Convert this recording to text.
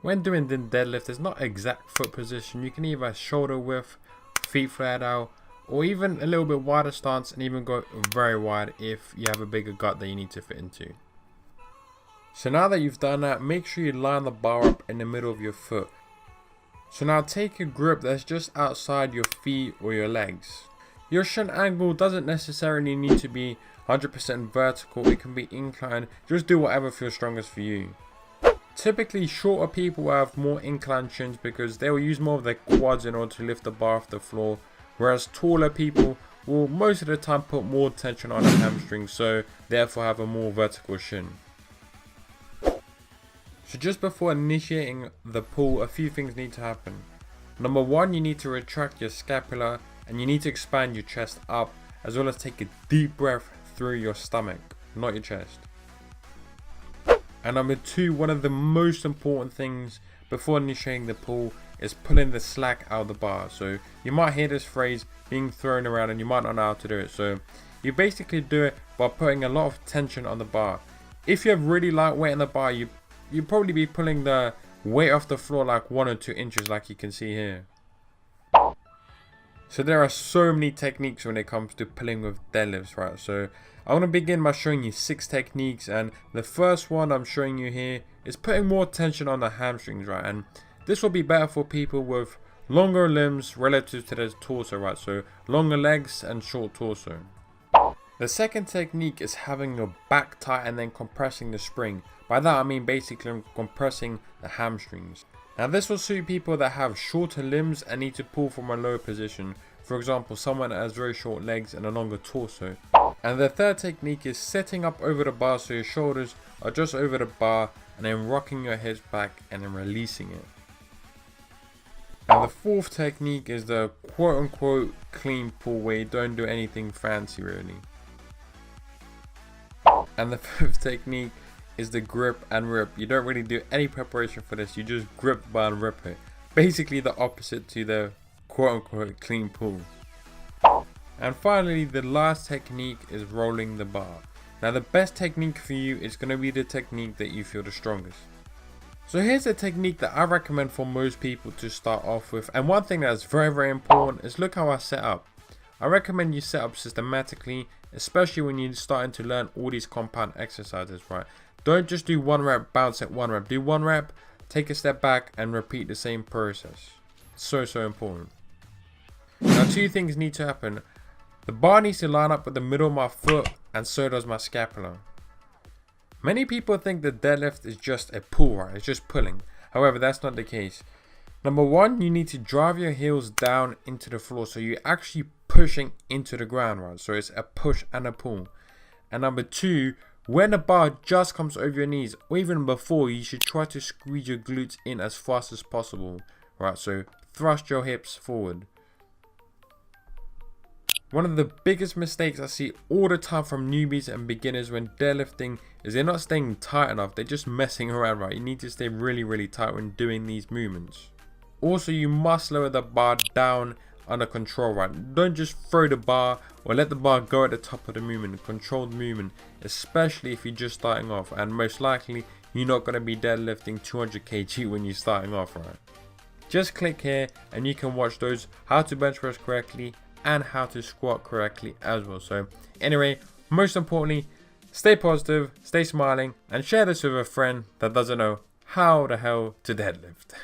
When doing the deadlift, there's not exact foot position. You can either shoulder width, feet flared out, or even a little bit wider stance, and even go very wide if you have a bigger gut that you need to fit into. So now that you've done that, make sure you line the bar up in the middle of your foot. So now take a grip that's just outside your feet or your legs. Your shin angle doesn't necessarily need to be 100% vertical, it can be inclined. Just do whatever feels strongest for you. Typically shorter people have more inclined shins because they will use more of their quads in order to lift the bar off the floor, whereas taller people will most of the time put more tension on the hamstrings, so therefore have a more vertical shin. So just before initiating the pull, a few things need to happen. Number one, you need to retract your scapula and you need to expand your chest up, as well as take a deep breath through your stomach, not your chest. And number two, one of the most important things before initiating the pull is pulling the slack out of the bar. So you might hear this phrase being thrown around and you might not know how to do it. So you basically do it by putting a lot of tension on the bar. If you have really light weight on the bar, you'd probably be pulling the weight off the floor like 1 or 2 inches, like you can see here. So there are so many techniques when it comes to pulling with deadlifts, right? So I want to begin by showing you 6 techniques, and the first one I'm showing you here is putting more tension on the hamstrings, right? And this will be better for people with longer limbs relative to their torso, right? So longer legs and short torso. The second technique is having your back tight and then compressing the spring. By that I mean basically compressing the hamstrings. Now this will suit people that have shorter limbs and need to pull from a lower position. For example, someone that has very short legs and a longer torso. And the third technique is sitting up over the bar so your shoulders are just over the bar, and then rocking your hips back and then releasing it. And the fourth technique is the quote unquote clean pull, where you don't do anything fancy really. And the fifth technique is the grip and rip. You don't really do any preparation for this, you just grip the bar and rip it. Basically the opposite to the quote unquote clean pull. And finally, the last technique is rolling the bar. Now the best technique for you is going to be the technique that you feel the strongest. So here's a technique that I recommend for most people to start off with, and one thing that's very important is look how I set up. I recommend you set up systematically, especially when you're starting to learn all these compound exercises, right? Don't just do 1 rep, bounce at 1 rep. Do 1 rep, take a step back and repeat the same process. So important. Now 2 things need to happen. The bar needs to line up with the middle of my foot, and so does my scapula. Many people think the deadlift is just a pull, right? It's just pulling. However, that's not the case. Number one, you need to drive your heels down into the floor, so you're actually pushing into the ground, right? So it's a push and a pull. And number two, when the bar just comes over your knees, or even before, you should try to squeeze your glutes in as fast as possible, right? So thrust your hips forward. One of the biggest mistakes I see all the time from newbies and beginners when deadlifting is they're not staying tight enough, they're just messing around, right? You need to stay really tight when doing these movements. Also, you must lower the bar down under control, right? Don't just throw the bar or let the bar go at the top of the movement. Controlled movement, especially if you're just starting off, and most likely you're not going to be deadlifting 200 kg when you're starting off, right? Just click here and you can watch those how to bench press correctly and how to squat correctly as well. So anyway, most importantly, stay positive, stay smiling, and share this with a friend that doesn't know how the hell to deadlift.